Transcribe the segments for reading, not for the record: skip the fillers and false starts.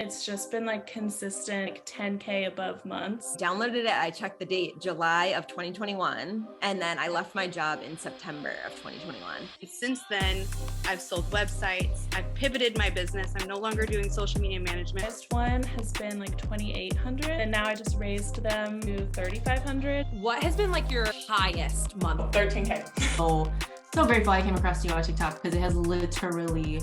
It's just been like consistent, like 10K above months. Downloaded it, I checked the date, July of 2021, and then I left my job in September of 2021. Since then, I've sold websites, I've pivoted my business. I'm no longer doing social media management. First one has been like 2,800, and now I just raised them to 3,500. What has been like your highest month? 13K. So grateful I came across you on TikTok because it has literally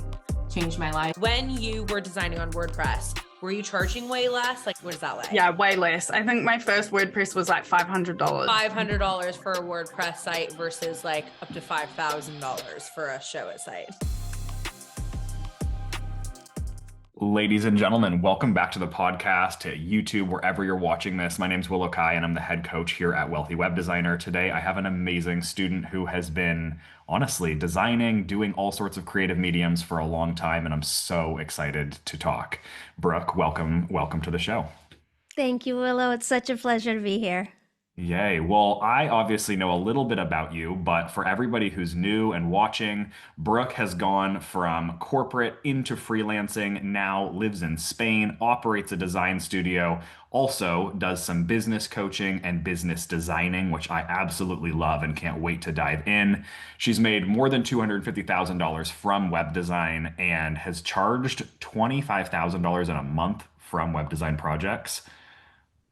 changed my life. When you were designing on WordPress, were you charging way less? Like, what is that like? Yeah, way less. I think my first WordPress was like $500. $500 for a WordPress site versus like up to $5,000 for a Showit site. Ladies and gentlemen, welcome back to the podcast, to YouTube, wherever you're watching this. My name's Willow, and I'm the head coach here at Wealthy Web Designer. Today, I have an amazing student who has been, honestly, designing, doing all sorts of creative mediums for a long time, and I'm so excited to talk. Brooke, welcome to the show. Thank you, Willow. It's such a pleasure to be here. Yay. Well, I obviously know a little bit about you, but for everybody who's new and watching, Brooke has gone from corporate into freelancing, now lives in Spain, operates a design studio, also does some business coaching and business designing, which I absolutely love and can't wait to dive in. She's made more than $250,000 from web design and has charged $25,000 in a month from web design projects.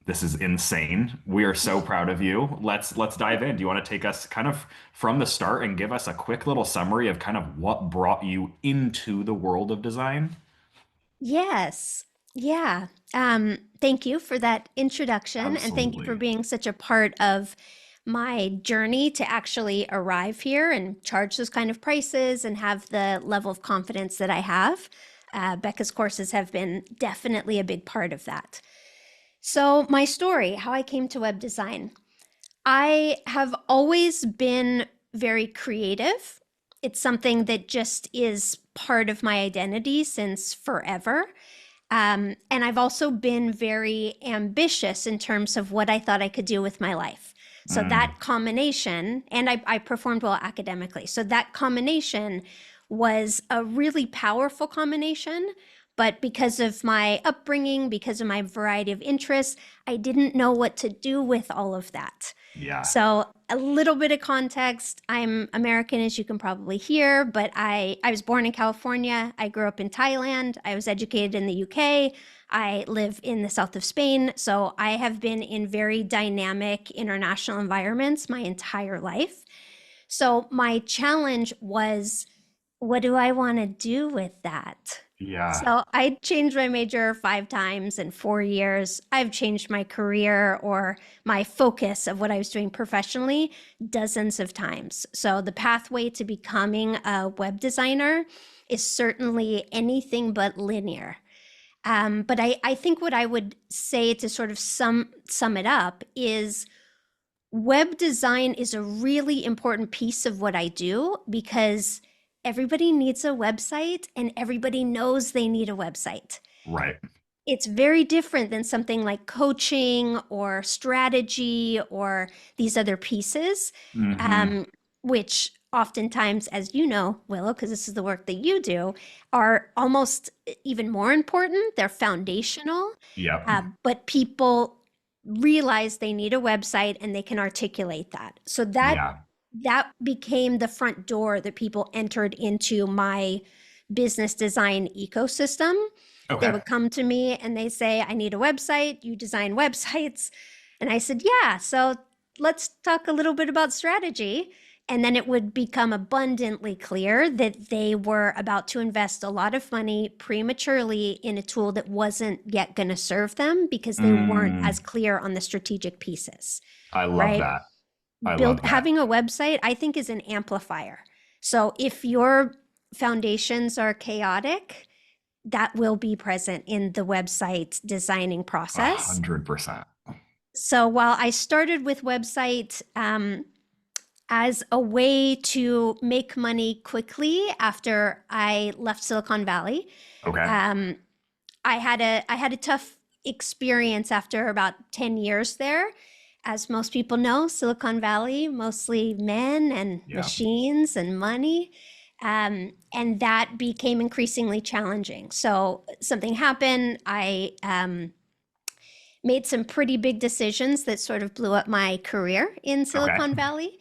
This is insane. We are so proud of you. Let's dive in. Do you want to take us kind of from the start and give us a quick little summary of kind of what brought you into the world of design? Yes. Yeah. Thank you for that introduction. And thank you for being such a part of my journey to actually arrive here and charge those kind of prices and have the level of confidence that I have. Becca's courses have been definitely a big part of that. So my story, how I came to web design. I have always been very creative. It's something that just is part of my identity since forever. And I've also been very ambitious in terms of what I thought I could do with my life. So that combination, and I performed well academically. So that combination was a really powerful combination. But because of my upbringing, because of my variety of interests, I didn't know what to do with all of that. Yeah. So a little bit of context, I'm American, as you can probably hear, but I was born in California. I grew up in Thailand. I was educated in the UK. I live in the south of Spain. So I have been in very dynamic international environments my entire life. So my challenge was, what do I want to do with that? Yeah. So I changed my major 5 times in 4 years. I've changed my career or my focus of what I was doing professionally dozens of times. So the pathway to becoming a web designer is certainly anything but linear. But I think what I would say to sort of sum it up is web design is a really important piece of what I do because everybody needs a website and everybody knows they need a website. Right. It's very different than something like coaching or strategy or these other pieces, which oftentimes, as you know, Willow, because this is the work that you do, are almost even more important. They're foundational. Yeah. But people realize they need a website and they can articulate that. So that became the front door that people entered into my business design ecosystem. Okay. They would come to me and they say, I need a website. You design websites. And I said, yeah, so let's talk a little bit about strategy. And then it would become abundantly clear that they were about to invest a lot of money prematurely in a tool that wasn't yet going to serve them because they weren't as clear on the strategic pieces. I love that. Having a website, I think, is an amplifier. So if your foundations are chaotic, that will be present in the website designing process. 100%. So while I started with website as a way to make money quickly after I left Silicon Valley, okay. I had a tough experience after about 10 years there. As most people know, Silicon Valley, mostly men and machines and money. And that became increasingly challenging. So something happened. I made some pretty big decisions that sort of blew up my career in Okay. Silicon Valley.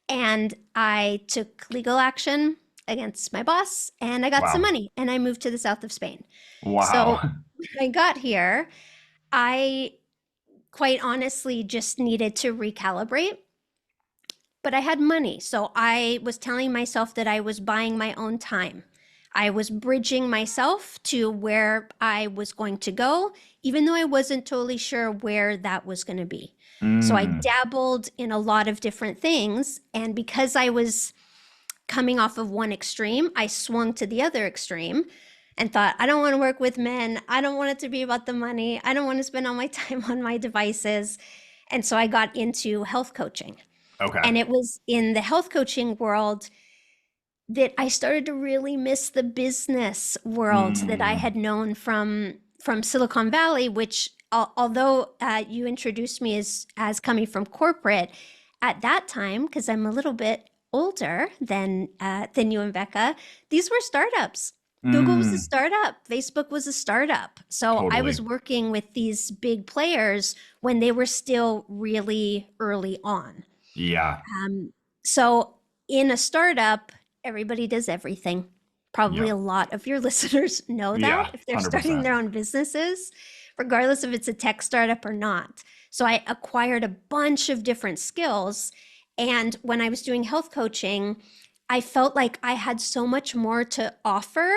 And I took legal action against my boss and I got some Wow. money and I moved to the south of Spain. So Wow. when I got here, I quite honestly just needed to recalibrate, but I had money. So I was telling myself that I was buying my own time. I was bridging myself to where I was going to go, even though I wasn't totally sure where that was going to be. So I Mm. dabbled in a lot of different things. And because I was coming off of one extreme, I swung to the other extreme and thought, I don't want to work with men. I don't want it to be about the money. I don't want to spend all my time on my devices. And so I got into health coaching. Okay. And it was in the health coaching world that I started to really miss the business world that I had known from Silicon Valley, which although you introduced me as coming from corporate, at that time, because I'm a little bit older than you and Becca, these were startups. Google was a startup. Facebook was a startup. So I Totally. was working with these big players when they were still really early on. Yeah. So in a startup, everybody does everything. Probably Yeah. a lot of your listeners know Yeah. that if they're starting 100%. their own businesses, regardless if it's a tech startup or not. So I acquired a bunch of different skills. And when I was doing health coaching, I felt like I had so much more to offer,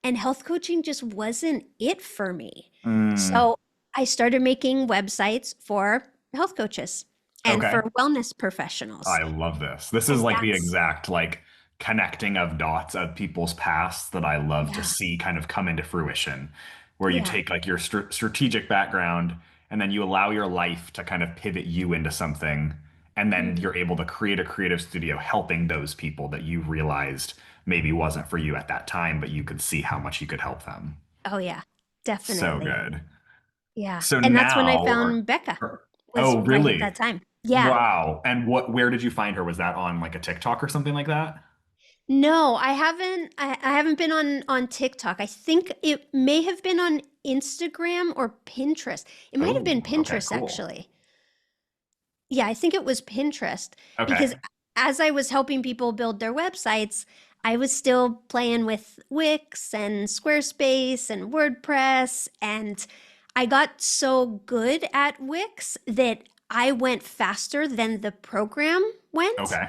and health coaching just wasn't it for me. So I started making websites for health coaches and Okay. for wellness professionals. I love this. This is And like the that's, exact like connecting of dots of people's pasts that I love to yeah, see kind of come into fruition, where you yeah, take like your strategic background and then you allow your life to kind of pivot you into something, and then mhm. you're able to create a creative studio helping those people that you realized maybe wasn't for you at that time, but you could see how much you could help them. Oh yeah, So definitely. good. Yeah. So And that's when I now, found Becca, was oh, right at that really? time. Yeah. Wow. And where did you find her? Was that on like a TikTok or something like that? No, I haven't been on TikTok. I think it may have been on Instagram or Pinterest. It might have been Oh, okay, Pinterest cool. actually. Yeah, I think it was Pinterest Okay. because as I was helping people build their websites, I was still playing with Wix and Squarespace and WordPress. And I got so good at Wix that I went faster than the program went. Okay.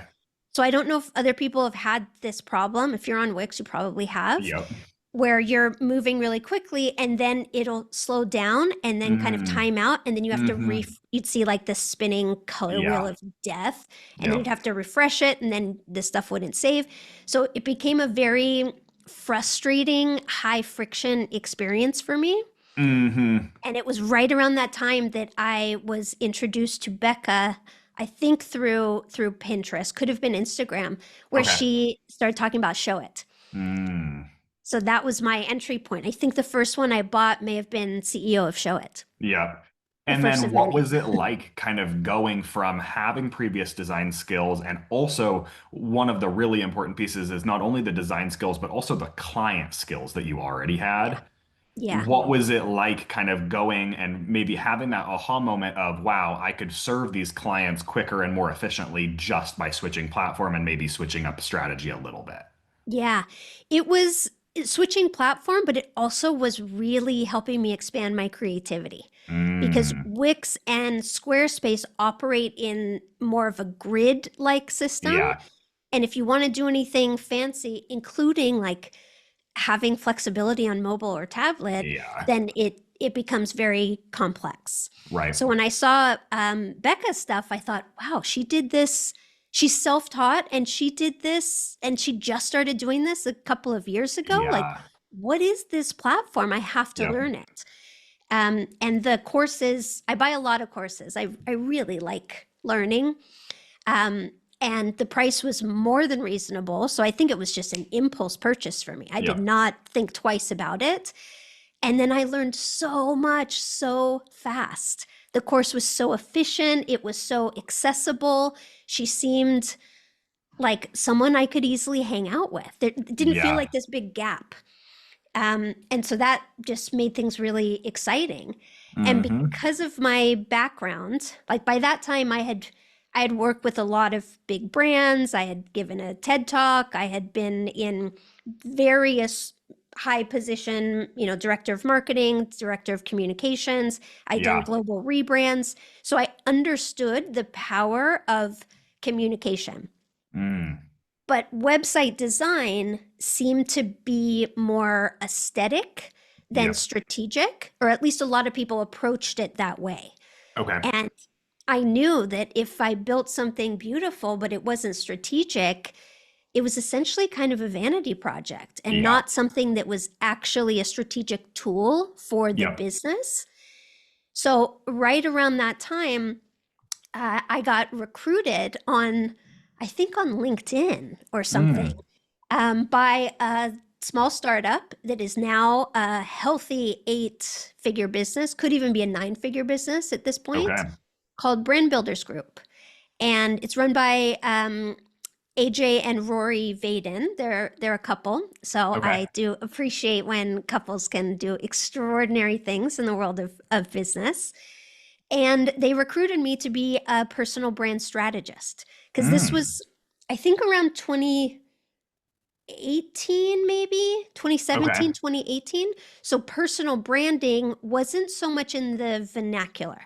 So I don't know if other people have had this problem. If you're on Wix, you probably have, Yep. where you're moving really quickly and then it'll slow down and then kind of Mm. time out. And then you have to Mm-hmm. you'd see like the spinning color wheel Yeah. of death. And then you'd Yep. have to refresh it and then the stuff wouldn't save. So it became a very frustrating, high friction experience for me. Mm-hmm. And it was right around that time that I was introduced to Becca, I think through Pinterest, could have been Instagram, where Okay. she started talking about Show It. Mm. So that was my entry point. I think the first one I bought may have been CEO of Show It, Yep. the And first then of what many. was it like kind of going from having previous design skills, and also one of the really important pieces is not only the design skills, but also the client skills that you already Yeah. had. Yeah. What was it like kind of going and maybe having that aha moment of, wow, I could serve these clients quicker and more efficiently just by switching platform and maybe switching up strategy a little bit? Yeah. It was switching platform, but it also was really helping me expand my creativity because Mm, Wix and Squarespace operate in more of a grid-like system. yeah, And if you want to do anything fancy, including like having flexibility on mobile or tablet, yeah, then it becomes very complex. right. So when I saw Becca's stuff, I thought, wow, she did this. She's self-taught and she did this and she just started doing this a couple of years ago. Like, Yeah, what is this platform? I have to yep, learn it. And the courses, I buy a lot of courses. I really like learning. Um, and the price was more than reasonable. So I think it was just an impulse purchase for me. I did yep. not think twice about it. And then I learned so much so fast. The course was so efficient, it was so accessible. She seemed like someone I could easily hang out with. It didn't feel Yeah. like this big gap. And so that just made things really exciting. And Hmm. because of my background, like by that time I had worked with a lot of big brands. I had given a TED Talk. I had been in various high position, director of marketing, director of communications. I'd done Yeah. global rebrands. So I understood the power of communication. Mm. But website design seemed to be more aesthetic than Yep. strategic, or at least a lot of people approached it that way. Okay. And I knew that if I built something beautiful, but it wasn't strategic, it was essentially kind of a vanity project and Yeah. not something that was actually a strategic tool for the Yep. business. So, right around that time, I got recruited I think on LinkedIn or something, Mm. by a small startup that is now a healthy 8-figure business, could even be a 9-figure business at this point, Okay. called Brand Builders Group. And it's run by AJ and Rory Vaden. They're a couple. So Okay. I do appreciate when couples can do extraordinary things in the world of business. And they recruited me to be a personal brand strategist because this Mm. was, I think, around 2018, maybe Okay. 2017, 2018. So personal branding wasn't so much in the vernacular.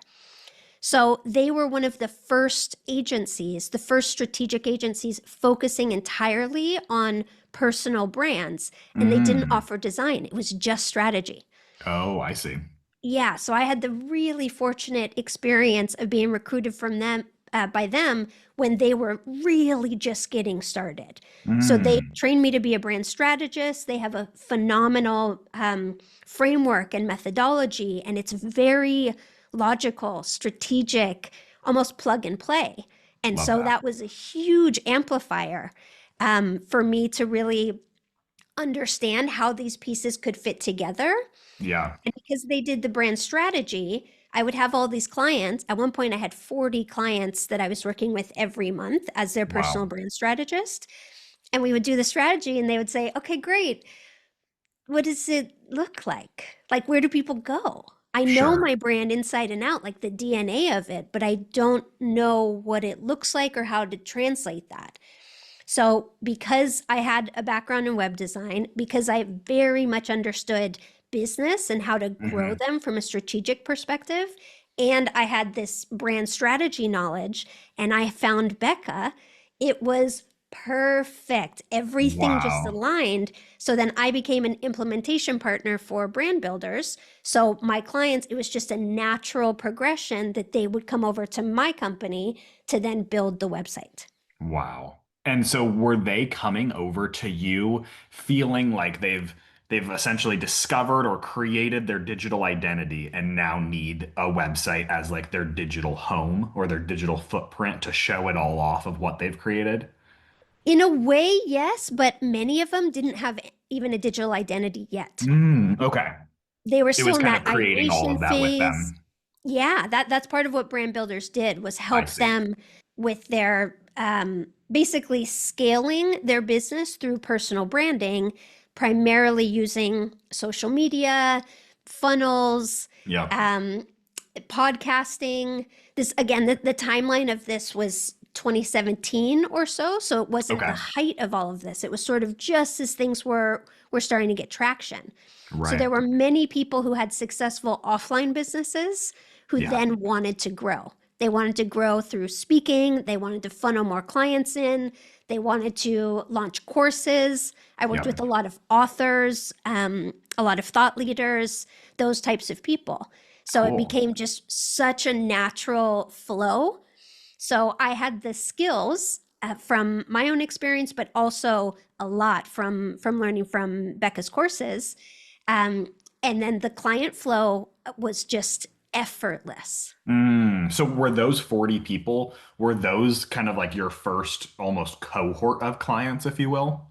So they were one of the first agencies, the first strategic agencies focusing entirely on personal brands. And they didn't Mm. offer design, it was just strategy. Oh, I see. Yeah, so I had the really fortunate experience of being recruited from them by them when they were really just getting started. So they Mm. trained me to be a brand strategist. They have a phenomenal framework and methodology, and it's very logical, strategic, almost plug and play. And Love so that. that was a huge amplifier for me to really understand how these pieces could fit together. Yeah. And because they did the brand strategy, I would have all these clients. At one point, I had 40 clients that I was working with every month as their personal Wow. brand strategist. And we would do the strategy and they would say, okay, great. What does it look like? Like, where do people go? I know Sure. my brand inside and out, like the DNA of it, but I don't know what it looks like or how to translate that. So, because I had a background in web design, because I very much understood business and how to grow Hmm. them from a strategic perspective, and I had this brand strategy knowledge, and I found Becca, it was perfect. Everything just Wow. aligned. So then I became an implementation partner for brand builders. So my clients, it was just a natural progression that they would come over to my company to then build the website. Wow. And so were they coming over to you feeling like they've essentially discovered or created their digital identity and now need a website as like their digital home or their digital footprint to show it all off of what they've created? In a way, yes, but many of them didn't have even a digital identity yet. Okay. They were It still was in kind that of creating all ideation of that with phase. them. Yeah, that's part of what brand builders did was I help see. them with their basically scaling their business through personal branding, primarily using social media, funnels, Yep. um, podcasting. This again, the timeline of this was 2017 or so, so it wasn't the Okay. height of all of this. It was sort of just as things were starting to get traction. So Right. there were many people who had successful offline businesses who Yeah. then wanted to grow. They wanted to grow through speaking, they wanted to funnel more clients in, they wanted to launch courses. I worked Yep. with a lot of authors, a lot of thought leaders, those types of people. So it Cool. became just such a natural flow. So I had the skills from my own experience, but also a lot from learning from Becca's courses. And then the client flow was just effortless. So were those 40 people, were those kind of like your first almost cohort of clients, if you will?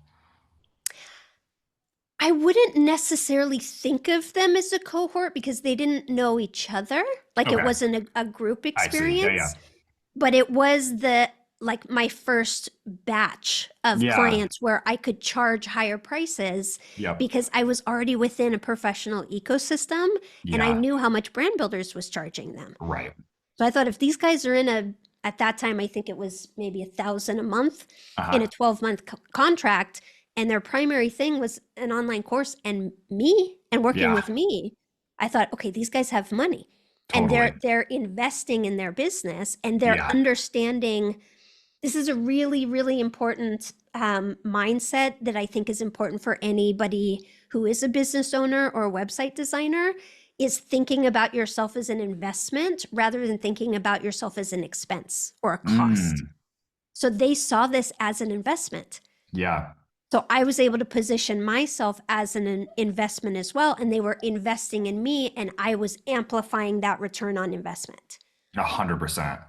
I wouldn't necessarily think of them as a cohort because they didn't know each other. Like it Okay. wasn't a group I see. Yeah, yeah. experience, but it was like my first batch of Yeah. clients where I could charge higher prices Yep. because I was already within a professional ecosystem and I Yeah. knew how much Brand Builders was charging them. Right. So I thought if these guys are at that time, I think it was maybe 1,000 a month in a 12-month contract, and their primary thing was an online course and me and working with me. I thought, okay, these guys have money. Totally. And they're investing in their business and they're understanding. This is a really, really important mindset that I think is important for anybody who is a business owner or a website designer, is thinking about yourself as an investment rather than thinking about yourself as an expense or a cost. So they saw this as an investment. Yeah. So I was able to position myself as an investment as well. And they were investing in me and I was amplifying that return on investment. 100%.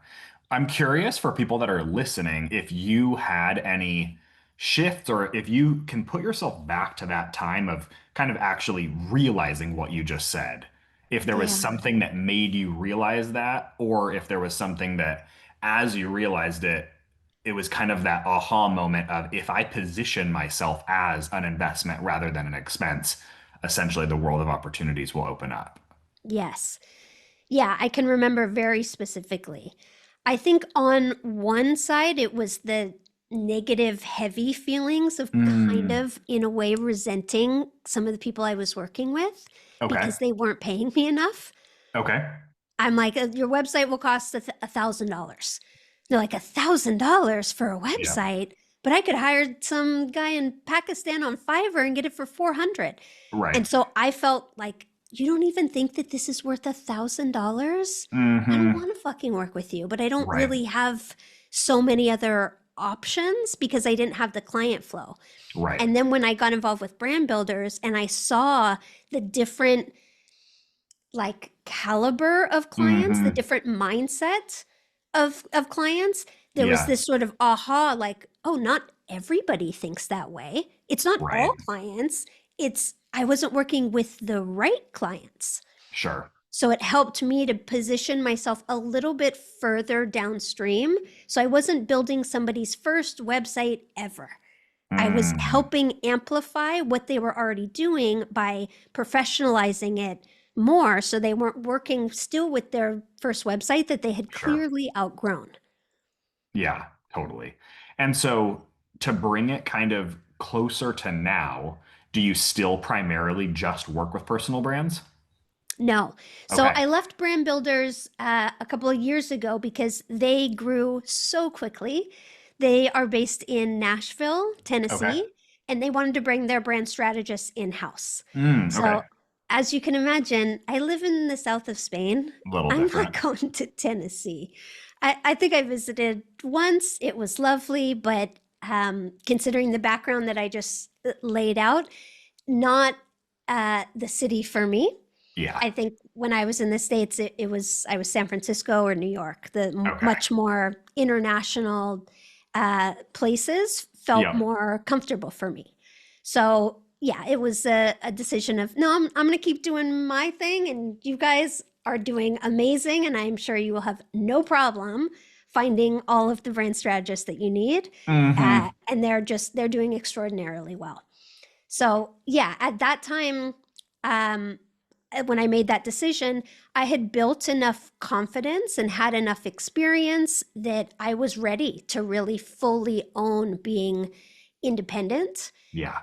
I'm curious for people that are listening, if you had any shifts or if you can put yourself back to that time of kind of actually realizing what you just said. If there was something that made you realize that, or if there was something that as you realized it, it was kind of that aha moment of if I position myself as an investment rather than an expense, essentially the world of opportunities will open up. Yes. Yeah, I can remember very specifically. I think on one side, it was the negative, heavy feelings of kind of, in a way, resenting some of the people I was working with because they weren't paying me enough. Okay. I'm like, your website will cost $1,000. They're like, $1,000 for a website, but I could hire some guy in Pakistan on Fiverr and get it for 400. Right. And so I felt like, you don't even think that this is worth $1,000? I don't want to fucking work with you, but I don't really have so many other options because I didn't have the client flow. Right. And then when I got involved with Brand Builders and I saw the different like caliber of clients, the different mindset of clients, there was this sort of aha, like, oh, not everybody thinks that way. It's not all clients. I wasn't working with the right clients. Sure. So it helped me to position myself a little bit further downstream. So I wasn't building somebody's first website ever. I was helping amplify what they were already doing by professionalizing it more. So they weren't working still with their first website that they had clearly outgrown. Yeah, totally. And so to bring it kind of closer to now, do you still primarily just work with personal brands? No. So I left Brand Builders a couple of years ago because they grew so quickly. They are based in Nashville, Tennessee, and they wanted to bring their brand strategists in-house. So as you can imagine, I live in the south of Spain. I'm not going to Tennessee. I think I visited once. It was lovely, but considering the background that I just laid out, not the city for me. Yeah. I think when I was in the States, I was San Francisco or New York. The much more international places felt more comfortable for me. So yeah, it was a decision of, no, I'm going to keep doing my thing and you guys are doing amazing. And I'm sure you will have no problem finding all of the brand strategists that you need. And they're doing extraordinarily well. So yeah, at that time, when I made that decision, I had built enough confidence and had enough experience that I was ready to really fully own being independent. Yeah.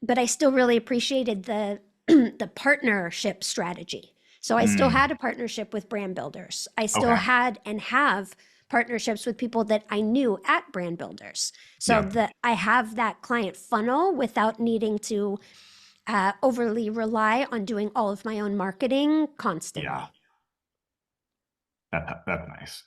But I still really appreciated the the partnership strategy. So I still had a partnership with Brand Builders. I still had and have partnerships with people that I knew at Brand Builders. So that I have that client funnel without needing to overly rely on doing all of my own marketing constantly. Yeah. That's nice.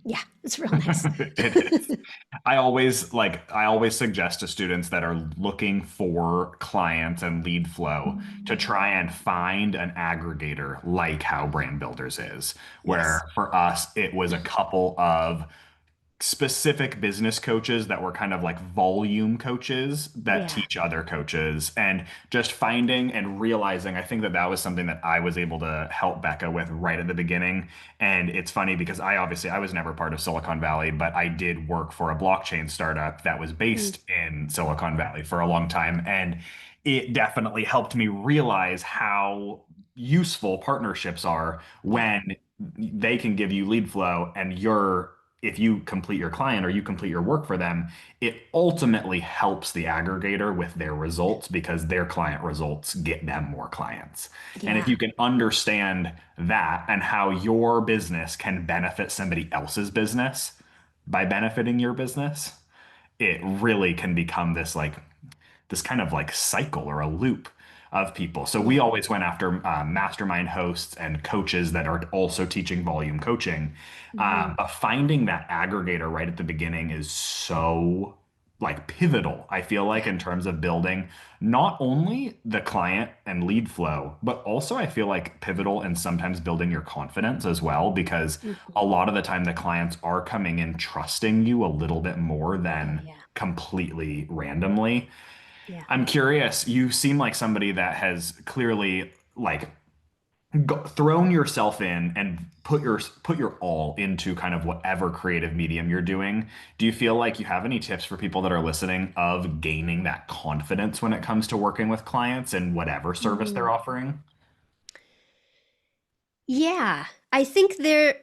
Yeah, it's real nice. It is. I always suggest to students that are looking for clients and lead flow to try and find an aggregator like how Brand Builders is, where for us, it was a couple of specific business coaches that were kind of like volume coaches that Yeah. teach other coaches, and just finding and realizing, I think that that was something that I was able to help Becca with right at the beginning. And it's funny because I was never part of Silicon Valley, but I did work for a blockchain startup that was Mm. based in Silicon Valley for a long time, and it definitely helped me realize how useful partnerships are Yeah. when they can give you lead flow, and you're if you complete your client or you complete your work for them, it ultimately helps the aggregator with their results because their client results get them more clients. And if Yeah. you can understand that and how your business can benefit somebody else's business by benefiting your business, it really can become this kind of like cycle or a loop of people. So we Yeah. always went after mastermind hosts and coaches that are also teaching volume coaching. Hmm. But finding that aggregator right at the beginning is so like pivotal, I feel like, Yeah. in terms of building not only the client and lead flow, but also I feel like pivotal and sometimes building your confidence as well, because Mhm. a lot of the time the clients are coming in trusting you a little bit more Oh, than yeah. completely randomly. Yeah. I'm curious, you seem like somebody that has clearly like thrown yourself in and put your all into kind of whatever creative medium you're doing. Do you feel like you have any tips for people that are listening of gaining that confidence when it comes to working with clients and whatever service they're Mm. offering? Yeah.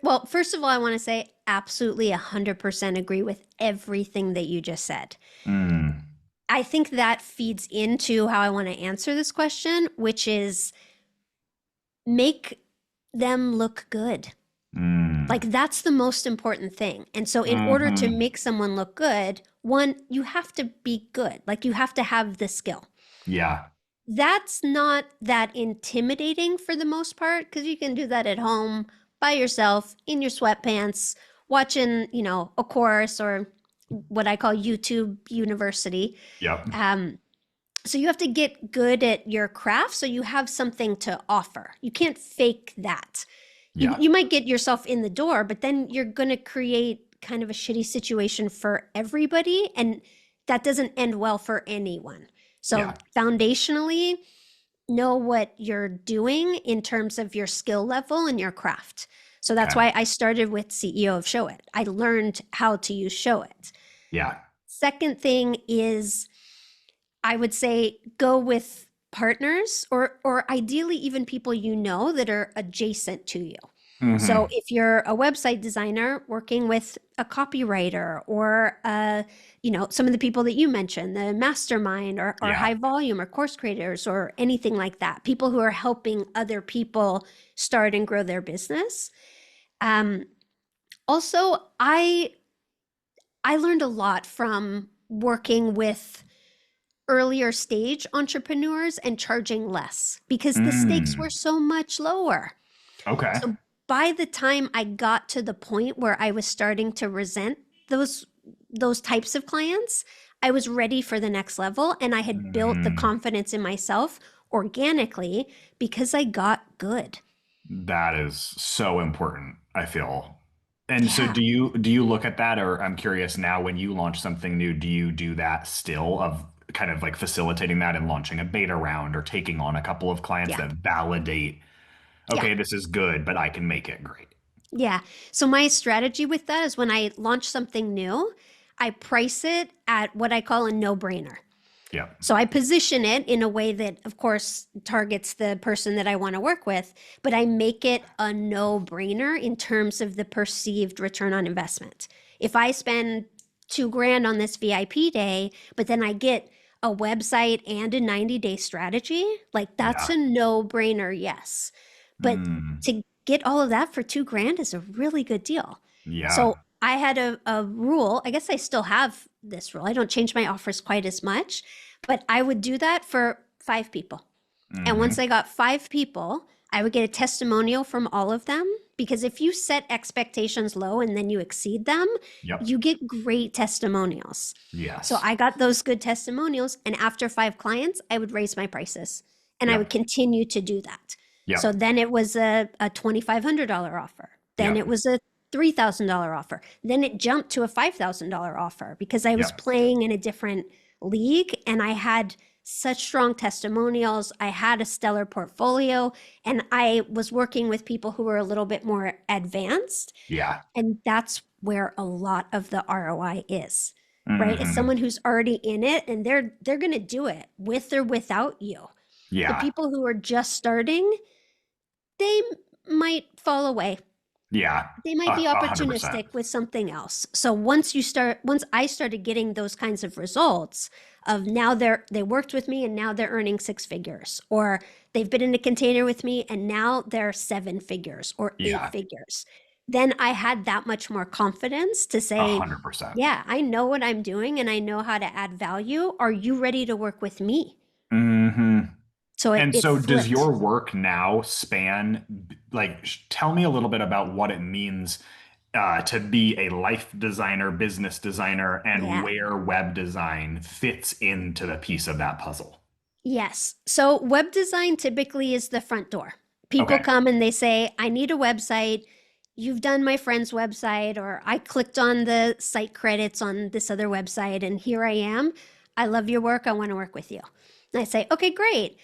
Well, first of all, I want to say absolutely 100% agree with everything that you just said. Mm, I think that feeds into how I want to answer this question, which is make them look good. mm, Like that's the most important thing. And so in order to hmm. make someone look good, one, you have to be good. Like you have to have the skill. Yeah, That's not that intimidating for the most part because you can do that at home by yourself in your sweatpants, watching, a course or what I call YouTube University. yep, Um, so you have to get good at your craft so you have something to offer. You can't fake that. You, yeah, you might get yourself in the door, but then you're going to create kind of a shitty situation for everybody. And that doesn't end well for anyone. So yeah, foundationally, know what you're doing in terms of your skill level and your craft. So that's okay, why I started with CEO of Show It. I learned how to use Show It. yeah, Second thing is I would say go with partners or ideally even people that are adjacent to you. So hmm, if you're a website designer working with a copywriter or some of the people that you mentioned, the mastermind or yeah, high volume or course creators or anything like that, people who are helping other people start and grow their business. Um, Also, I learned a lot from working with earlier stage entrepreneurs and charging less because the stakes were mm, so much lower. okay, So by the time I got to the point where I was starting to resent those types of clients, I was ready for the next level and I had built the mm. confidence in myself organically because I got good. That is so important, I feel. And so Yeah. do you look at that, or I'm curious now when you launch something new, do you do that still of kind of like facilitating that and launching a beta round or taking on a couple of clients Yeah. that validate, Yeah. okay, this is good, but I can make it great. Yeah. So my strategy with that is when I launch something new, I price it at what I call a no-brainer. Yep. So I position it in a way that, of course, targets the person that I want to work with, but I make it a no-brainer in terms of the perceived return on investment. If I spend 2 grand on this VIP day, but then I get a website and a 90-day strategy, like that's Yeah. a no-brainer, yes. But Mm. to get all of that for 2 grand is a really good deal. Yeah. So I had a rule. I guess I still have this rule. I don't change my offers quite as much, but I would do that for 5 people. And once Hmm. I got 5 people, I would get a testimonial from all of them. Because if you set expectations low and then you exceed them, Yep. you get great testimonials. So Yes. I got those good testimonials. And after 5 clients, I would raise my prices and I would Yep. continue to do that. So Yep. then it was a $2,500 offer. Then it Yep. was a $3,000 offer. Then it jumped to a $5,000 offer because I was Yeah. playing in a different league and I had such strong testimonials. I had a stellar portfolio and I was working with people who were a little bit more advanced. Yeah. And that's where a lot of the ROI is, right? It's Mhm. someone who's already in it and they're going to do it with or without you. The Yeah. people who are just starting, they might fall away. Yeah. They might be 100%. opportunistic with something else. So once I started getting those kinds of results of now they worked with me and now they're earning 6 figures, or they've been in a container with me and now they're 7 figures or 8 Yeah. figures. Then I had that much more confidence to say, 100%. yeah, I know what I'm doing and I know how to add value. Are you ready to work with me? Mm-hmm. So And it so does flipped. your work now span, like, tell me a little bit about what it means to be a life designer, business designer, and Yeah. where web design fits into the piece of that puzzle. Yes. So web design typically is the front door. People Okay. come and they say, I need a website. You've done my friend's website, or I clicked on the site credits on this other website and here I am. I love your work. I want to work with you. And I say, okay, great.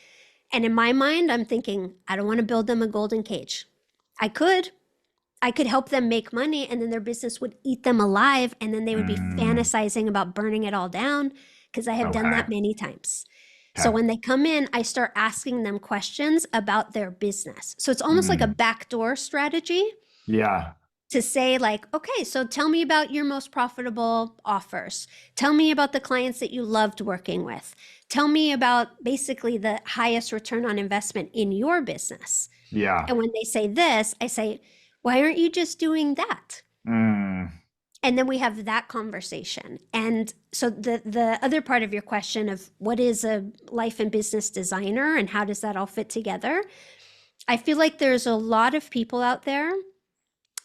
And in my mind, I'm thinking, I don't want to build them a golden cage. I could help them make money and then their business would eat them alive. And then they would be fantasizing about burning it all down because I have done Okay. that many times. So Okay. when they come in, I start asking them questions about their business. So it's almost like a backdoor strategy Yeah. to say like, okay, so tell me about your most profitable offers. Tell me about the clients that you loved working with. Tell me about basically the highest return on investment in your business. Yeah. And when they say this, I say, why aren't you just doing that? Mm. And then we have that conversation. And so the other part of your question of what is a life and business designer and how does that all fit together? I feel like there's a lot of people out there.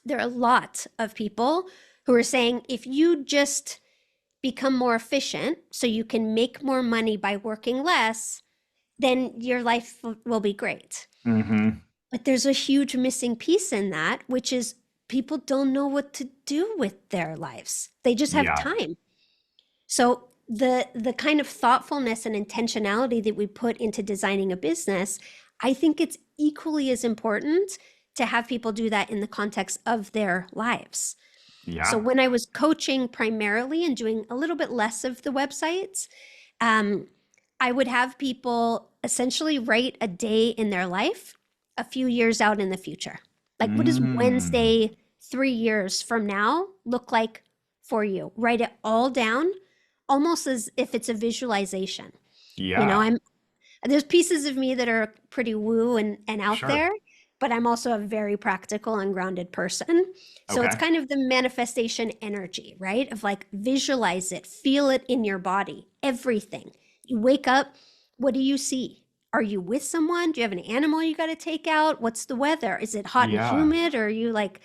There are a lot of people who are saying, if you just become more efficient so you can make more money by working less, then your life will be great. Mm-hmm. But there's a huge missing piece in that, which is people don't know what to do with their lives. They just have Yeah. time. So the kind of thoughtfulness and intentionality that we put into designing a business, I think it's equally as important to have people do that in the context of their lives. Yeah. So when I was coaching primarily and doing a little bit less of the websites, I would have people essentially write a day in their life a few years out in the future. Like, what does Wednesday 3 years from now look like for you? Write it all down, almost as if it's a visualization. Yeah. You know, there's pieces of me that are pretty woo and out Sure. there, but I'm also a very practical and grounded person. So it's Okay. kind of the manifestation energy, right? Of like, visualize it, feel it in your body, everything. You wake up, what do you see? Are you with someone? Do you have an animal you got to take out? What's the weather? Is it hot Yeah. and humid, or are you like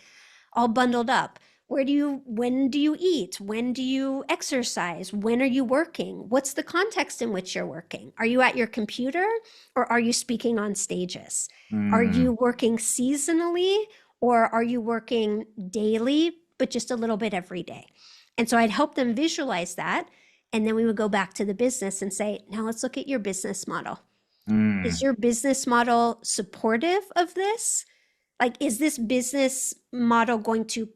all bundled up? When do you eat? When do you exercise? When are you working? What's the context in which you're working? Are you at your computer or are you speaking on stages? Are you working seasonally or are you working daily, but just a little bit every day? And so I'd help them visualize that. And then we would go back to the business and say, now let's look at your business model. Is your business model supportive of this? Like, is this business model going to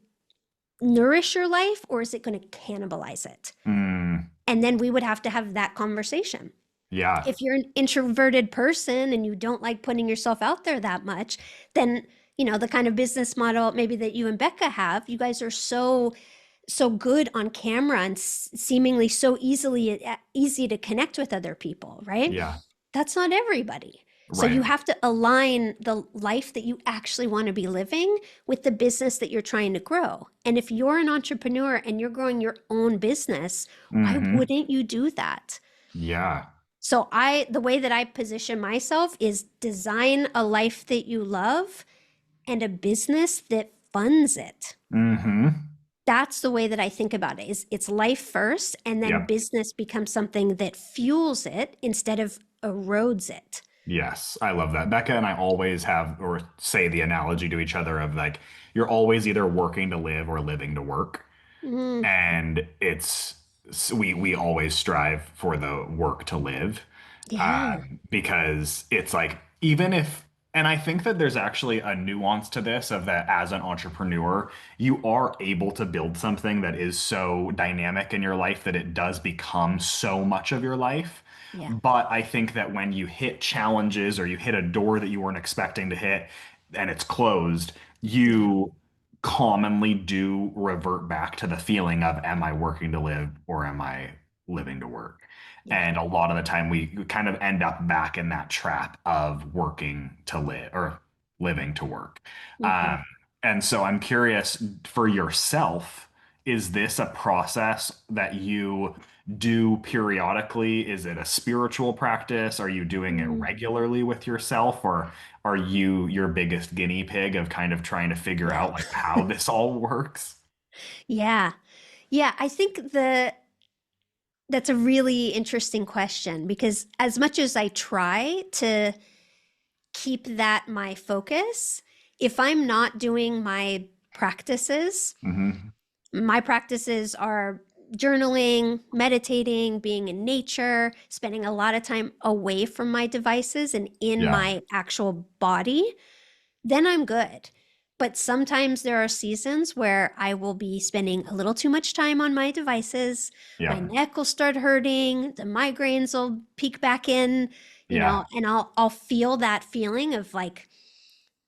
nourish your life or is it going to cannibalize it? And then we would have to have that conversation. Yeah. If you're an introverted person and you don't like putting yourself out there that much, then, you know, the kind of business model maybe that you and Becca have, you guys are so good on camera and seemingly so easy to connect with other people, right? Yeah. That's not everybody. So you have to align the life that you actually want to be living with the business that you're trying to grow. And if you're an entrepreneur and you're growing your own business, why wouldn't you do that? Yeah. So the way that I position myself is design a life that you love and a business that funds it. That's the way that I think about it. It's life first, and then Yep. business becomes something that fuels it instead of erodes it. Yes, I love that. Becca and I always have, or say the analogy to each other of like, you're always either working to live or living to work. Mm, And we always strive for the work to live, yeah. because it's like, even if, and I think that there's actually a nuance to this of that as an entrepreneur, you are able to build something that is so dynamic in your life that it does become so much of your life. Yeah. But I think that when you hit challenges or you hit a door that you weren't expecting to hit and it's closed, Yeah. you commonly do revert back to the feeling of, am I working to live or am I living to work? Yeah. And a lot of the time we kind of end up back in that trap of working to live or living to work. Hmm. Um, and so I'm curious for yourself, is this a process that you do periodically? Is it a spiritual practice? Are you doing it Mm, regularly with yourself, or are you your biggest guinea pig of kind of trying to figure yeah. out like how this all works? Yeah. Yeah. I think that's a really interesting question because as much as I try to keep that my focus, if I'm not doing Hmm. my practices are journaling, meditating, being in nature, spending a lot of time away from my devices and in Yeah. my actual body, then I'm good. But sometimes there are seasons where I will be spending a little too much time on my devices. My Yeah. neck will start hurting, the migraines will peek back in, Yeah. and I'll feel that feeling of like,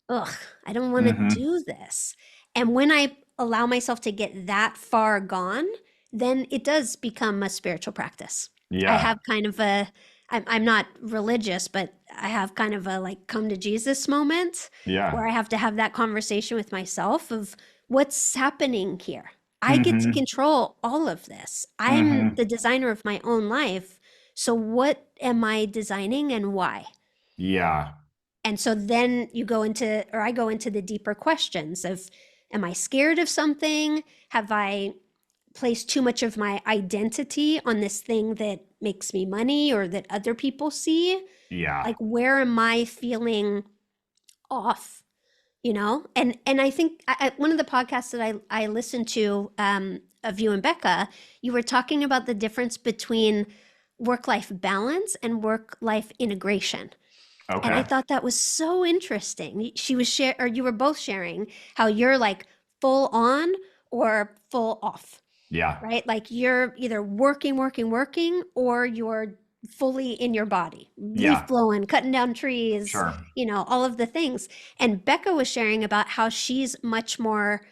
ugh, I don't want to Hmm. do this. And when I allow myself to get that far gone, then it does become a spiritual practice. I Yeah. have kind of I'm not religious, but I have kind of a like come to Jesus moment Yeah. where I have to have that conversation with myself of what's happening here. I get to Hmm. control all of this. I'm Hmm. the designer of my own life. So what am I designing and why? Yeah. And so then I go into the deeper questions of, am I scared of something? Have I placed too much of my identity on this thing that makes me money or that other people see? Yeah. Like, where am I feeling off? And I think one of the podcasts that I listened to of you and Becca, you were talking about the difference between work life balance and work life integration. And I Okay. thought that was so interesting. Or you were both sharing how you're like full on or full off, Yeah. right? Like you're either working, working, working, or you're fully in your body, leaf Yeah. blowing, cutting down trees, Sure. all of the things. And Becca was sharing about how she's much more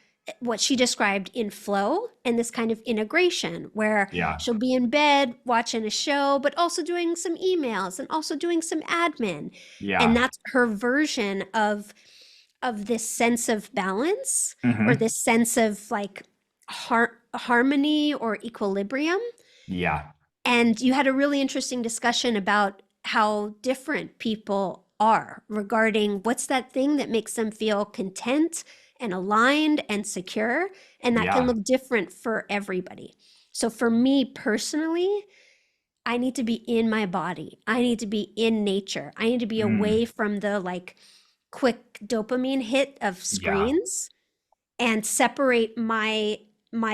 what she described in flow and this kind of integration where Yeah. she'll be in bed watching a show, but also doing some emails and also doing some admin. And Yeah. that's her version of this sense of balance or Hmm. this sense of like harmony or equilibrium. Yeah. And you had a really interesting discussion about how different people are regarding what's that thing that makes them feel content and aligned and secure. And that can Yeah. look different for everybody. So for me personally, I need to be in my body. I need to be in nature. I need to be away Mm. from the like quick dopamine hit of Yeah. screens and separate my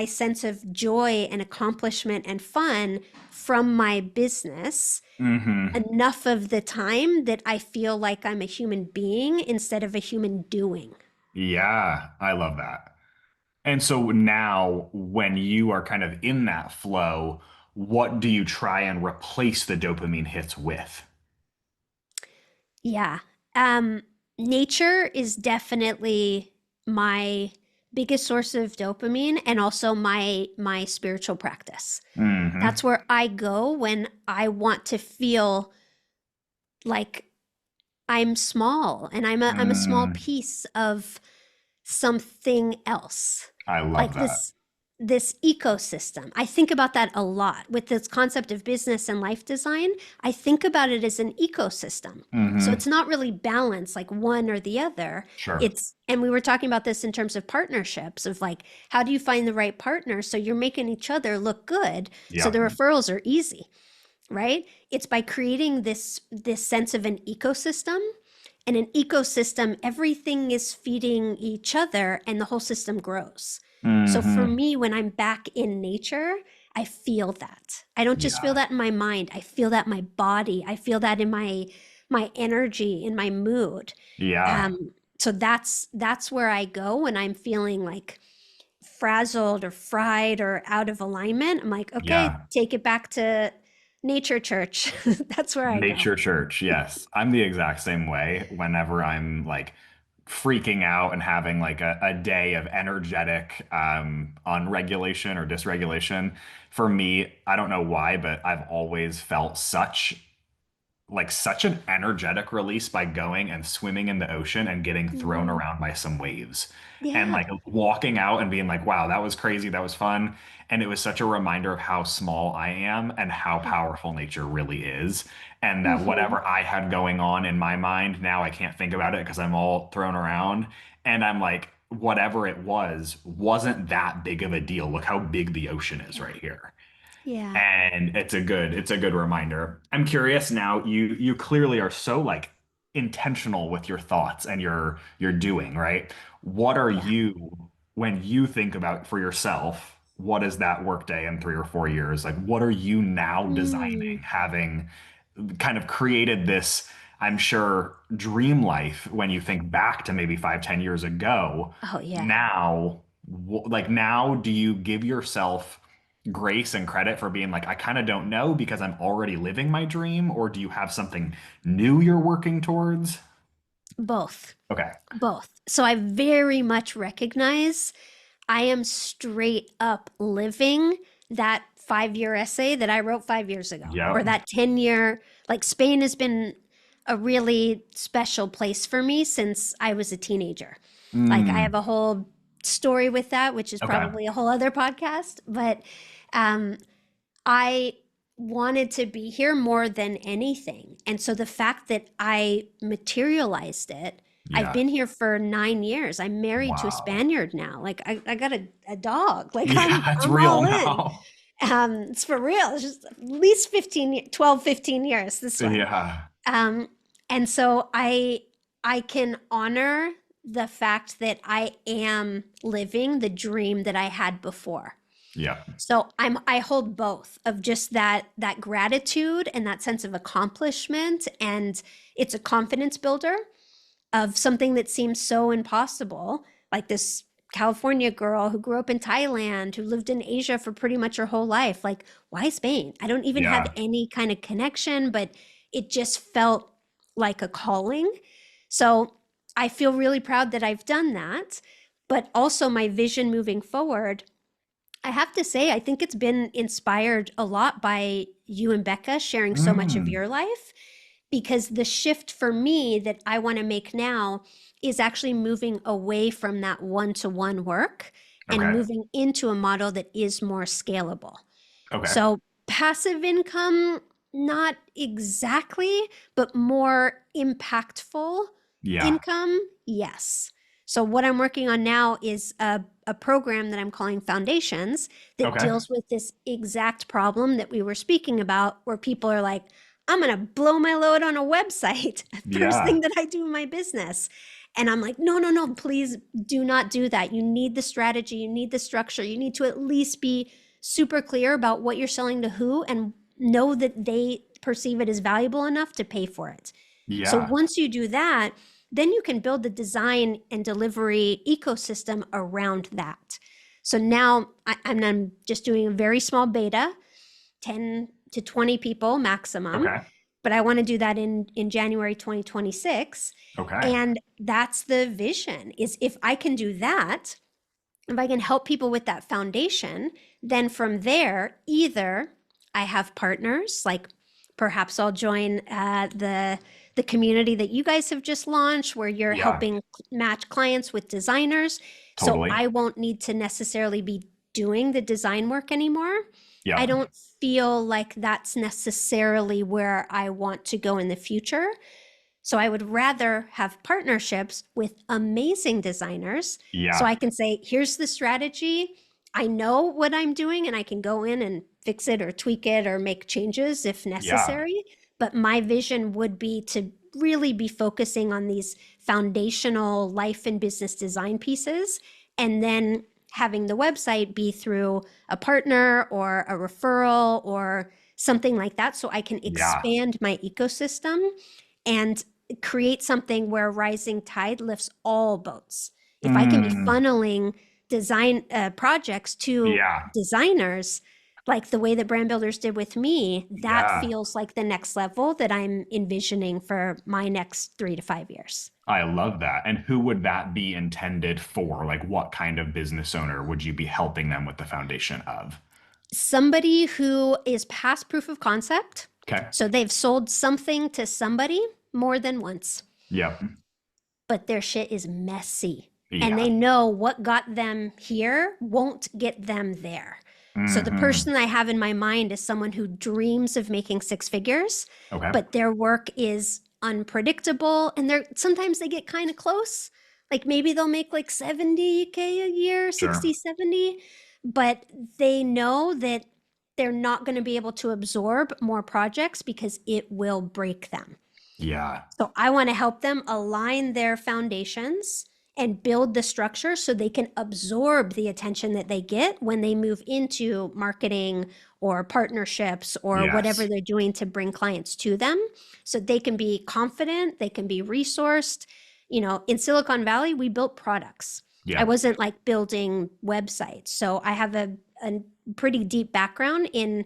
sense of joy and accomplishment and fun from my business Hmm. enough of the time that I feel like I'm a human being instead of a human doing. Yeah. I love that. And so now, when you are kind of in that flow, what do you try and replace the dopamine hits with? Yeah. Um, Nature is definitely my biggest source of dopamine and also my spiritual practice. Hmm. That's where I go when I want to feel like I'm small and I'm a small Mm. piece of something else. I love Like that. this ecosystem. I think about that a lot with this concept of business and life design. I think about it as an ecosystem. So Hmm. it's not really balanced like one or the other. Sure. And we were talking about this in terms of partnerships of like, how do you find the right partner so you're making each other look good so Yeah. the referrals are easy. right? It's by creating this sense of an ecosystem. And an ecosystem, everything is feeding each other and the whole system grows. So for Hmm. me, when I'm back in nature, I feel that. I don't just feel Yeah. that in my mind. I feel that in my body. I feel that in my energy, in my mood. Yeah. So that's where I go when I'm feeling like frazzled or fried or out of alignment. I'm like, okay, Yeah. take it back to nature church. That's where I go. Nature church. Yes. I'm the exact same way whenever I'm like freaking out and having like a day of energetic unregulation or dysregulation. For me, I don't know why, but I've always felt such an energetic release by going and swimming in the ocean and getting thrown Mm, around by some waves and yeah. like walking out and being like, wow, that was crazy. That was fun. And it was such a reminder of how small I am and how powerful nature really is. And that Hmm. whatever I had going on in my mind, now I can't think about it because I'm all thrown around. And I'm like, whatever it was, wasn't that big of a deal. Look how big the ocean is Yeah. right here. Yeah. And it's a good reminder. I'm curious now, you clearly are so like intentional with your thoughts and your doing, right? What are Yeah. you when you think about for yourself, what is that workday in 3 or 4 years? Like what are you now Mm. designing, having kind of created this, I'm sure, dream life when you think back to maybe 5, 10 years ago. Oh, yeah. Now, like now, do you give yourself grace and credit for being like, I kind of don't know because I'm already living my dream, or do you have something new you're working towards? Both. Okay. Both. So I very much recognize I am straight up living that 5 year essay that I wrote 5 years ago, or Yep. that 10 year. Like Spain has been a really special place for me since I was a teenager. Like I have Mm, a whole story with that, which is okay. probably a whole other podcast, but um, I wanted to be here more than anything. And so the fact that I materialized it, I've Yeah. been here for 9 years. I'm married to a Wow. Spaniard now. Like I got a dog. Like Yeah, it's I'm real all in. now. It's for real. It's just at least 12, 15 years, this one. Yeah. Um, and so I can honor the fact that I am living the dream that I had before. Yeah. So I hold both of just that gratitude and that sense of accomplishment, and it's a confidence builder of something that seems so impossible, like this California girl who grew up in Thailand, who lived in Asia for pretty much her whole life. Like, why Spain? I don't even have Yeah. any kind of connection, but it just felt like a calling. So I feel really proud that I've done that. But also, my vision moving forward, I have to say, I think it's been inspired a lot by you and Becca sharing so much of Mm, your life, because the shift for me that I want to make now is actually moving away from that one-to-one work and okay. moving into a model that is more scalable. Okay. So passive income, not exactly, but more impactful Yeah. income, yes. So what I'm working on now is a program that I'm calling Foundations that Okay. deals with this exact problem that we were speaking about, where people are like, I'm going to blow my load on a website first thing Yeah. that I do in my business. And I'm like, no, no, no, please do not do that. You need the strategy, you need the structure, you need to at least be super clear about what you're selling to who and know that they perceive it as valuable enough to pay for it. So Yeah. once you do that, then you can build the design and delivery ecosystem around that. So now I'm just doing a very small beta, 10 to 20 people maximum, Okay. but I want to do that in January 2026. Okay. And that's the vision, is if I can do that, if I can help people with that foundation, then from there, either I have partners, like perhaps I'll join the community that you guys have just launched, where you're Yeah. helping match clients with designers. So Totally. I won't need to necessarily be doing the design work anymore. I Yep. don't feel like that's necessarily where I want to go in the future. So I would rather have partnerships with amazing designers, so Yeah. I can say, here's the strategy. I know what I'm doing and I can go in and fix it or tweak it or make changes if Yeah. necessary. But my vision would be to really be focusing on these foundational life and business design pieces, and then having the website be through a partner or a referral or something like that, so I can Yeah. expand my ecosystem and create something where rising tide lifts all boats. If I can be Mm, funneling design projects to yeah. designers, like the way that brand builders did with me, that Yeah. feels like the next level that I'm envisioning for my next 3 to 5 years. I love that. And who would that be intended for? Like, what kind of business owner would you be helping them with the foundation of? Somebody who is past proof of concept. Okay. So they've sold something to somebody more than once, Yep. but their shit is messy. And Yeah. they know what got them here won't get them there. So the Hmm. person I have in my mind is someone who dreams of making 6 figures, Okay. but their work is unpredictable, and sometimes they get kind of close. Like maybe they'll make like 70K a year, Sure. 60, 70, but they know that they're not going to be able to absorb more projects because it will break them. Yeah. So I want to help them align their foundations and build the structure so they can absorb the attention that they get when they move into marketing or partnerships or whatever Yes. they're doing to bring clients to them. So they can be confident, they can be resourced. You know, in Silicon Valley, we built products. I Yeah. wasn't like building websites. So I have a pretty deep background in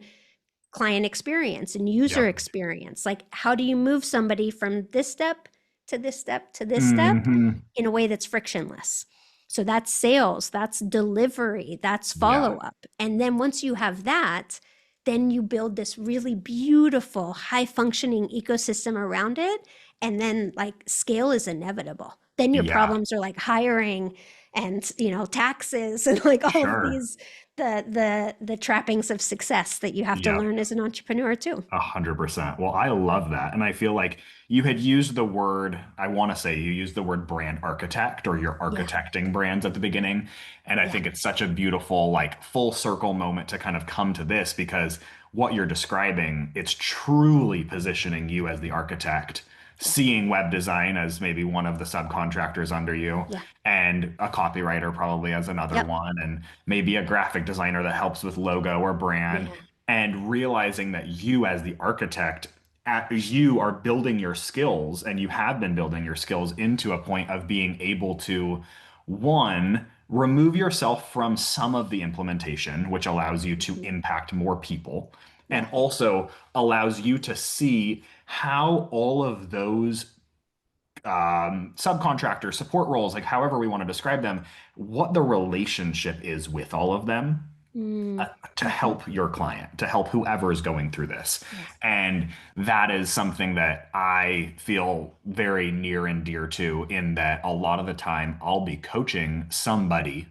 client experience and user Yep. experience. Like, how do you move somebody from this step to this step to this step Hmm. in a way that's frictionless? So that's sales, that's delivery, that's follow Yeah. up. And then once you have that, then you build this really beautiful, high functioning ecosystem around it. And then, like, scale is inevitable. Then your Yeah. problems are like hiring and, taxes and like all of Sure. these the trappings of success that you have to Yep. learn as an entrepreneur too. 100%. Well, I love that. And I feel like you had used the word, I want to say you used the word brand architect, or you're Yeah, architecting brands at the beginning. And I yeah, think it's such a beautiful, like, full circle moment to kind of come to this, because what you're describing, it's truly positioning you as the architect, yeah, seeing web design as maybe one of the subcontractors under you, yeah, and a copywriter probably as another yep, one, and maybe a graphic designer that helps with logo or brand, yeah, and realizing that you as the architect, you are building your skills, and you have been building your skills into a point of being able to, one, remove yourself from some of the implementation, which allows you to mhm, impact more people, and yeah, also allows you to see how all of those subcontractor support roles, like however we want to describe them, what the relationship is with all of them, mm, to mhm, help your client, to help whoever is going through this. yeah, And that is something that I feel very near and dear to, in that a lot of the time I'll be coaching somebody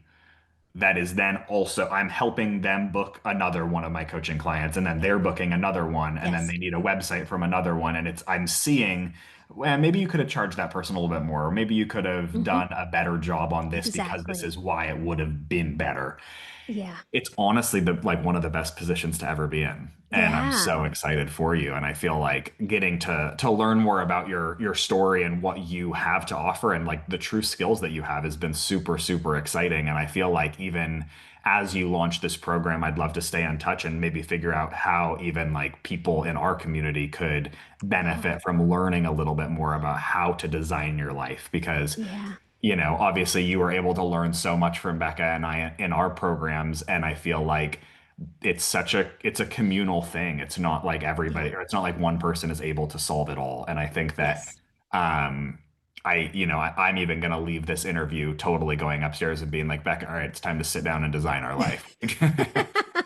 that is then also, I'm helping them book another one of my coaching clients, and then they're booking another one, and then yes, they need a website from another one, and it's, I'm seeing, well, maybe you could have charged that person a little bit more, or maybe you could have mhm, done a better job on this because this exactly. is why it would have been better. Yeah, It's honestly the, like, one of the best positions to ever be in. And I'm yeah, so excited for you. And I feel like getting to learn more about your story and what you have to offer, and like the true skills that you have, has been super, super exciting. And I feel like even as you launch this program, I'd love to stay in touch and maybe figure out how even like people in our community could yeah, benefit from learning a little bit more about how to design your life. Because, yeah, obviously you were able to learn so much from Becca and I in our programs. And I feel like it's a communal thing. It's not like yeah, everybody, or it's not like one person is able to solve it all. And I think that, yes. um, I'm even going to leave this interview totally going upstairs and being like, Becca, all right, it's time to sit down and design our life.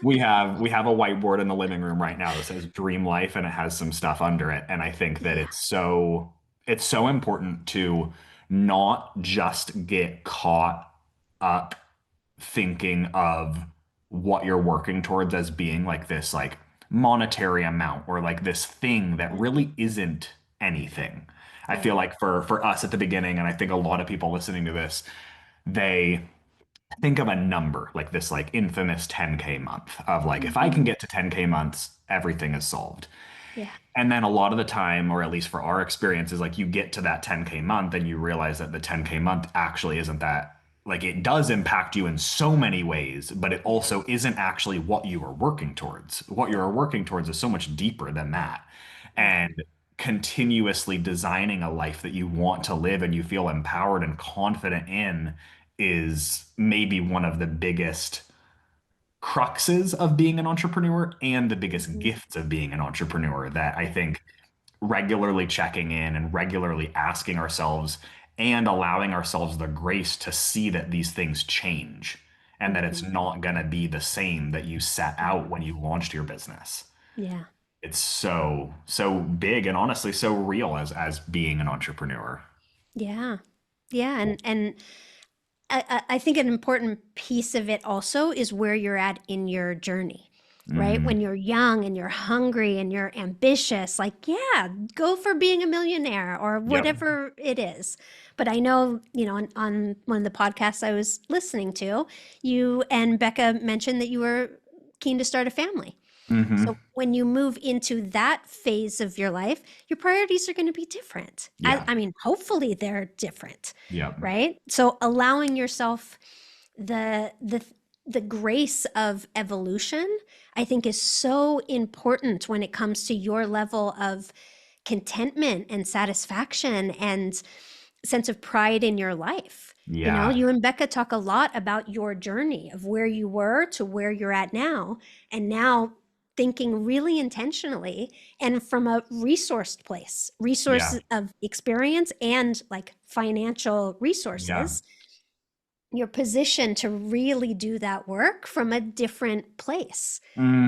We have a whiteboard in the living room right now that says dream life, and it has some stuff under it. And I think that Yeah, it's so important to not just get caught up thinking of what you're working towards as being like this, like, monetary amount, or like this thing that yeah, really isn't anything. I yeah, feel like for us at the beginning, and I think a lot of people listening to this, they think of a number like this, like infamous 10K month of like, if I can Mhm. get to 10K months, everything is solved. Yeah. And then a lot of the time, or at least for our experience, is like you get to that 10K month and you realize that the 10K month actually isn't that, like, it does impact you in so many ways, but it also isn't actually what you are working towards. What you're working towards is so much deeper than that. Yeah. And continuously designing a life that you want to live and you feel empowered and confident in is maybe one of the biggest cruxes of being an entrepreneur and the biggest Mhm. gifts of being an entrepreneur that I Yeah. think regularly checking in and regularly asking ourselves and allowing ourselves the grace to see that these things change and that it's Mhm. not going to be the same that you set out when you launched your business. Yeah. It's so big and honestly so real as being an entrepreneur. Yeah. Yeah. And I think an important piece of it also is where you're at in your journey, right? Mm, When you're young and you're hungry and you're ambitious, like, yeah, go for being a millionaire or yep. whatever it is. But I know, on one of the podcasts I was listening to, you and Becca mentioned that you were keen to start a family. So Hmm. when you move into that phase of your life, your priorities are going to be different. I, Yeah. I mean, hopefully they're different, Yep. right? So allowing yourself the the the grace of evolution, I think, is so important when it comes to your level of contentment and satisfaction and sense of pride in your life. Yeah. You and Becca talk a lot about your journey of where you were to where you're at now, and now thinking really intentionally and from a resourced place, Yeah. resources of experience and like financial Yeah. resources. You're positioned to really do that work from a different place.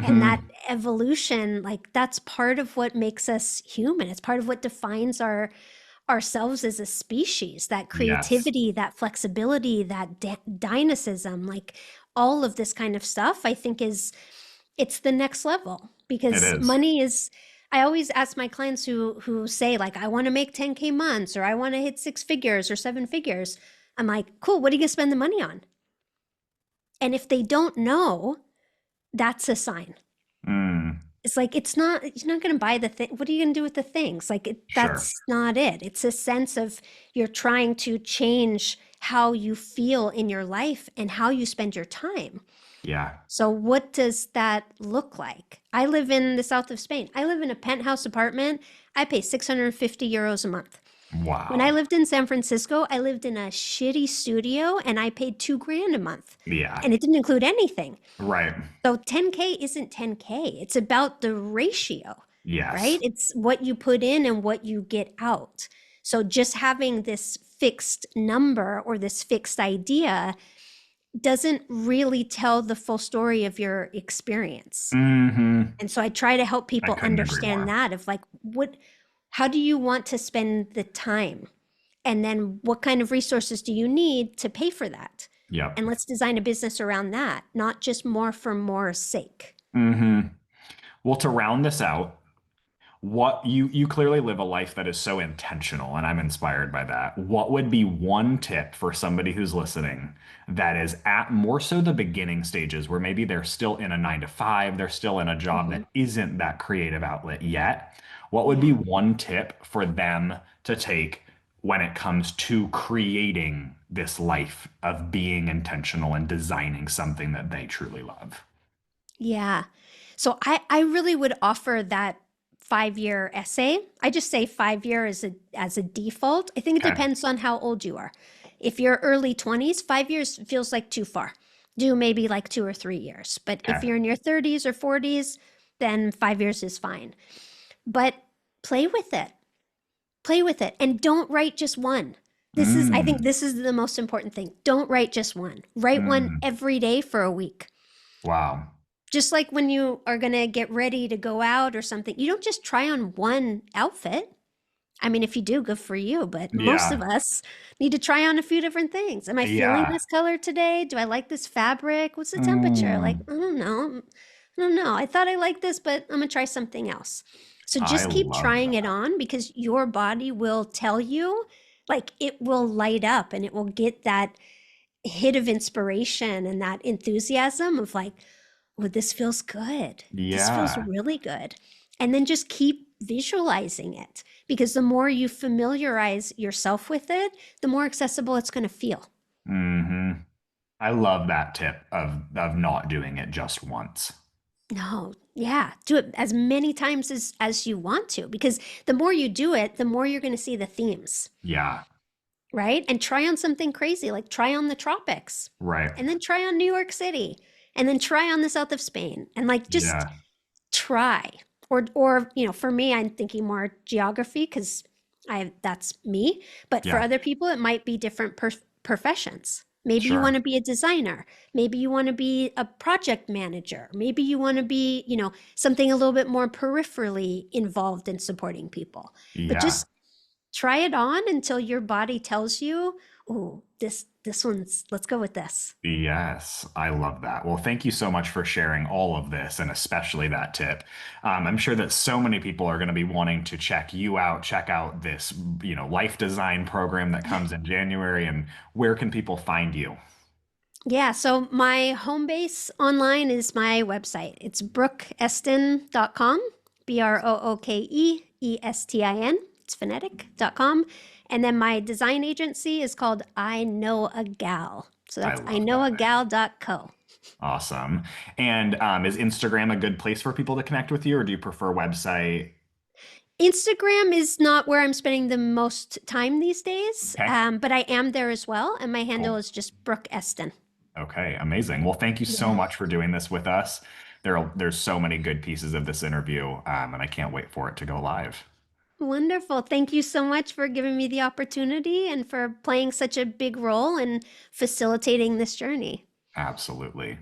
And that Hmm. evolution, like, that's part of what makes us human. It's part of what defines ourselves as a species, that Yes. creativity, that flexibility, that dynamism, like all of this kind of stuff, I think it's the next level It because is. money is. I always ask my clients who say like, I want to make 10K months or I want to hit 6 figures or 7 figures. I'm like, cool, what are you gonna spend the money on? And if they don't know, that's a sign. Mm, It's like, you're not going to buy the thing. What are you going to do with the things? Like, sure. that's not it. It's a sense of you're trying to change how you feel in your life and how you spend your time. Yeah. So, what does that look like? I live in the south of Spain. I live in a penthouse apartment. I pay 650 euros a month. When I Wow. lived in San Francisco, I lived in a shitty studio and I paid 2 grand a month. Yeah. And it didn't include anything. Right. So 10K isn't 10K. It's about the ratio, right? Yes. It's what you put in and what you get out. So just having this fixed number or this fixed idea doesn't really tell the full story of your experience. Hmm. And so I try to help I people couldn't agree understand more. that of like, how do you want to spend the time? And then what kind of resources do you need to pay for that? Yep. And let's design a business around that, not just more for more's sake. Hmm. Well, to round this out, what you clearly live a life that is so intentional, and I'm inspired by that. What would be one tip for somebody who's listening that is at more so the beginning stages where maybe they're still in a 9 to 5, they're still in a job Mhm. that isn't that creative outlet yet? What would be Yeah. one tip for them to take when it comes to creating this life of being intentional and designing something that they truly love? Yeah. So I really would offer that 5 year essay. I just say 5 year as a default. I think it Okay. depends on how old you are. If you're early 20s, 5 years feels like too far. Do maybe like 2 or 3 years. But if Okay. you're in your 30s or 40s, then 5 years is fine. But play with it. Play with it and don't write just one. I think Mm, this is the most important thing. Don't write just one. Write one mm, every day for a week. wow. Just like when you are going to get ready to go out or something, you don't just try on one outfit. I mean, if you do, good for you, but most of Yeah. us need to try on a few different things. Am I feeling Yeah. this color today? Do I like this fabric? What's the temperature? Like, Mm, I don't know. I don't know. I thought I liked this, but I'm going to try something else. So I just keep love trying it that. on because your body will tell you, like, it will light up and it will get that hit of inspiration and that enthusiasm of like, oh, this feels good. This feels Yeah. really good. And then just keep visualizing it, because the more you familiarize yourself with it, the more accessible it's going to feel. Hmm. I love that tip of not doing it just once. No, yeah, do it as many times as you want to, because the more you do it, the more you're going to see the themes, Yeah. right? And try on something crazy, like try on the tropics, Right. and then try on New York City, and then try on the south of Spain, and like just Yeah. try. Or for me, I'm thinking more geography because that's me. But for Yeah. other people, it might be different professions. Maybe you Sure. want to be a designer. Maybe you want to be a project manager. Maybe you want to be, something a little bit more peripherally involved in supporting people. But Yeah. just try it on until your body tells you, oh, this one's, let's go with this. Yes, I love that. Well, thank you so much for sharing all of this and especially that tip. I'm sure that so many people are going to be wanting to check you out, check out this, life design program that comes in January. And where can people find you? Yeah, so my home base online is my website. It's brookeestin.com, BrookeEstin. It's phonetic.com. And then my design agency is called I Know a Gal. So that's I love that. iknowagal.co. Awesome. And is Instagram a good place for people to connect with you, or do you prefer website? Instagram is not where I'm spending the most time these days, Okay. but I am there as well. And my handle Cool. is just Brooke Estin. Okay, amazing. Well, thank you so Yeah. much for doing this with us. There's so many good pieces of this interview, and I can't wait for it to go live. Wonderful. Thank you so much for giving me the opportunity and for playing such a big role in facilitating this journey. Absolutely.